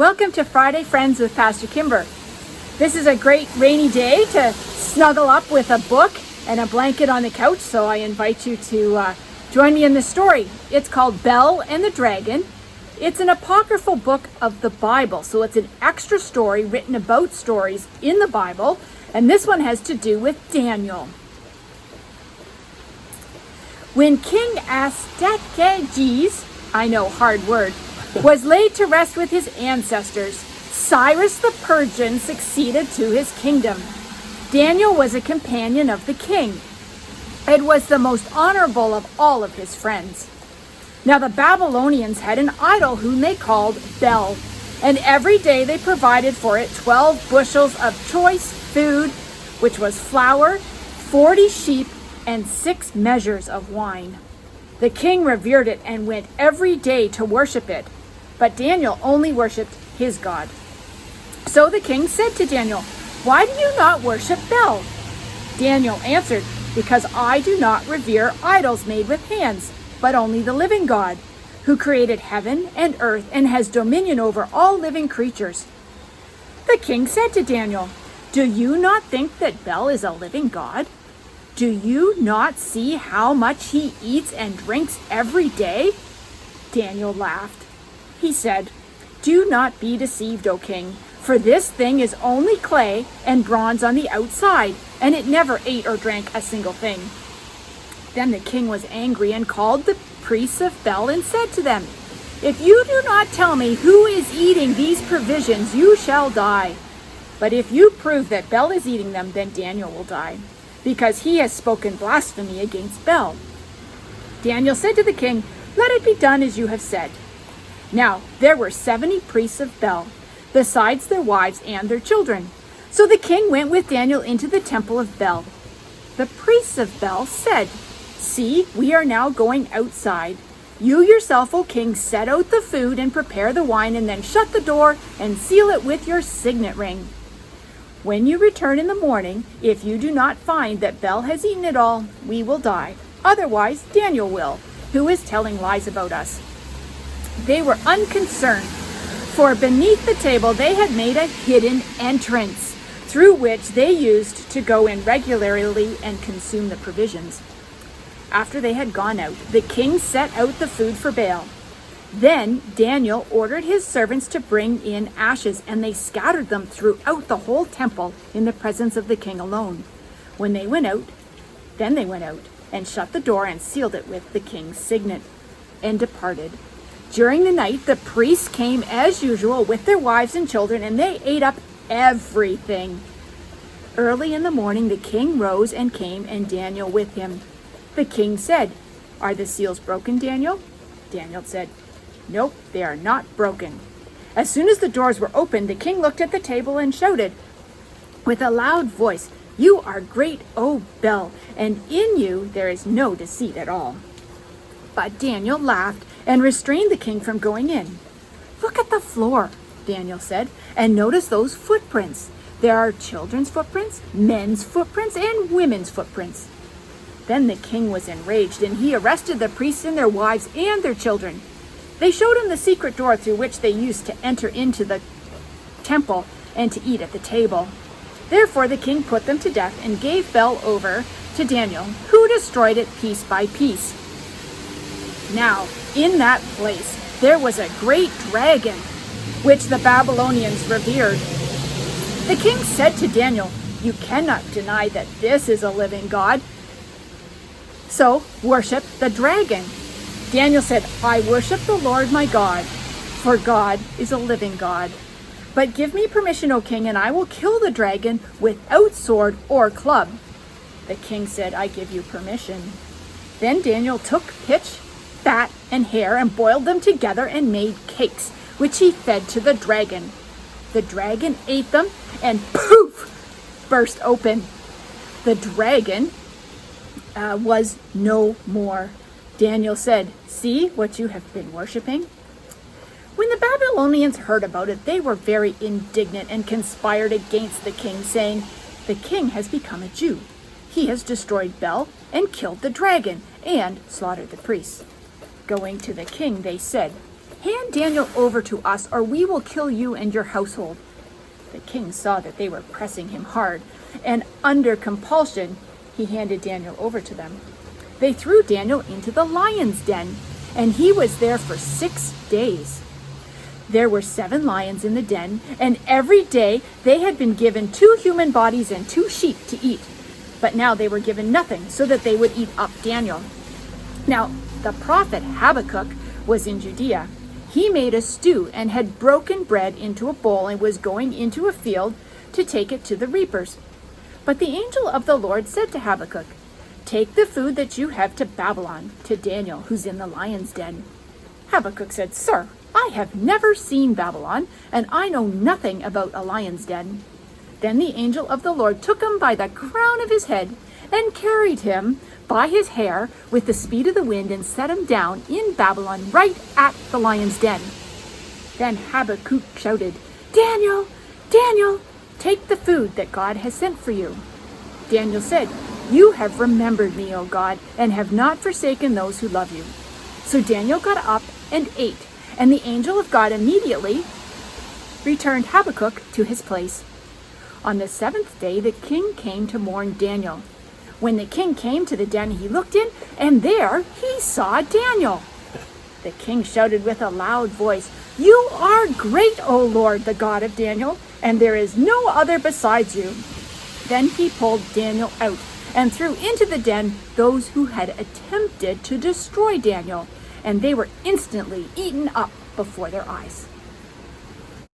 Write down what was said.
Welcome to Friday Friends with Pastor Kimber. This is a great rainy day to snuggle up with a book and a blanket on the couch, so I invite you to join me in this story. It's called Bel and the Dragon. It's an apocryphal book of the Bible, so it's an extra story written about stories in the Bible, and this one has to do with Daniel. When King Astyages, I know, hard word, was laid to rest with his ancestors, Cyrus the Persian succeeded to his kingdom. Daniel was a companion of the king. It was the most honorable of all of his friends. Now the Babylonians had an idol whom they called Bel, and every day they provided for it 12 bushels of choice food, which was flour, 40 sheep, and 6 measures of wine. The king revered it and went every day to worship it, but Daniel only worshipped his God. So the king said to Daniel, "Why do you not worship Bel?" Daniel answered, "Because I do not revere idols made with hands, but only the living God, who created heaven and earth and has dominion over all living creatures." The king said to Daniel, "Do you not think that Bel is a living God? Do you not see how much he eats and drinks every day?" Daniel laughed. He said, "Do not be deceived, O king, for this thing is only clay and bronze on the outside, and it never ate or drank a single thing." Then the king was angry and called the priests of Bel and said to them, "If you do not tell me who is eating these provisions, you shall die. But if you prove that Bel is eating them, then Daniel will die, because he has spoken blasphemy against Bel." Daniel said to the king, "Let it be done as you have said." Now there were 70 priests of Bel, besides their wives and their children. So the king went with Daniel into the temple of Bel. The priests of Bel said, "See, we are now going outside. You yourself, O king, set out the food and prepare the wine, and then shut the door and seal it with your signet ring. When you return in the morning, if you do not find that Bel has eaten it all, we will die. Otherwise, Daniel will, who is telling lies about us." They were unconcerned, for beneath the table they had made a hidden entrance, through which they used to go in regularly and consume the provisions. After they had gone out, the king set out the food for Baal. Then Daniel ordered his servants to bring in ashes, and they scattered them throughout the whole temple in the presence of the king alone. Then they went out and shut the door and sealed it with the king's signet and departed. During the night, the priests came as usual with their wives and children, and they ate up everything. Early in the morning, the king rose and came, and Daniel with him. The king said, "Are the seals broken, Daniel?" Daniel said, "Nope, they are not broken." As soon as the doors were opened, the king looked at the table and shouted with a loud voice, "You are great, O Bel, and in you there is no deceit at all." But Daniel laughed and restrained the king from going in. "Look at the floor," Daniel said, "and notice those footprints. There are children's footprints, men's footprints, and women's footprints." Then the king was enraged, and he arrested the priests and their wives and their children. They showed him the secret door through which they used to enter into the temple and to eat at the table. Therefore the king put them to death and gave Bel over to Daniel, who destroyed it piece by piece. Now, in that place, there was a great dragon, which the Babylonians revered. The king said to Daniel, "You cannot deny that this is a living God, so worship the dragon." Daniel said, "I worship the Lord my God, for God is a living God. But give me permission, O king, and I will kill the dragon without sword or club." The king said, "I give you permission." Then Daniel took pitch, fat, and hair, and boiled them together and made cakes, which he fed to the dragon. The dragon ate them, and poof, burst open. The dragon was no more. Daniel said, "See what you have been worshiping?" When the Babylonians heard about it, they were very indignant and conspired against the king, saying, "The king has become a Jew. He has destroyed Bel and killed the dragon and slaughtered the priests." Going to the king, they said, "Hand Daniel over to us, or we will kill you and your household." The king saw that they were pressing him hard, and under compulsion, he handed Daniel over to them. They threw Daniel into the lion's den, and he was there for 6 days. There were 7 lions in the den, and every day they had been given 2 human bodies and 2 sheep to eat. But now they were given nothing, so that they would eat up Daniel. Now, the prophet Habakkuk was in Judea. He made a stew and had broken bread into a bowl and was going into a field to take it to the reapers. But the angel of the Lord said to Habakkuk, "Take the food that you have to Babylon, to Daniel, who's in the lion's den." Habakkuk said, "Sir, I have never seen Babylon, and I know nothing about a lion's den." Then the angel of the Lord took him by the crown of his head and carried him by his hair with the speed of the wind and set him down in Babylon right at the lion's den. Then Habakkuk shouted, "Daniel, Daniel, take the food that God has sent for you." Daniel said, "You have remembered me, O God, and have not forsaken those who love you." So Daniel got up and ate, and the angel of God immediately returned Habakkuk to his place. On the 7th day, the king came to mourn Daniel. When the king came to the den, he looked in, and there he saw Daniel. The king shouted with a loud voice, "You are great, O Lord, the God of Daniel, and there is no other besides you." Then he pulled Daniel out and threw into the den those who had attempted to destroy Daniel, and they were instantly eaten up before their eyes.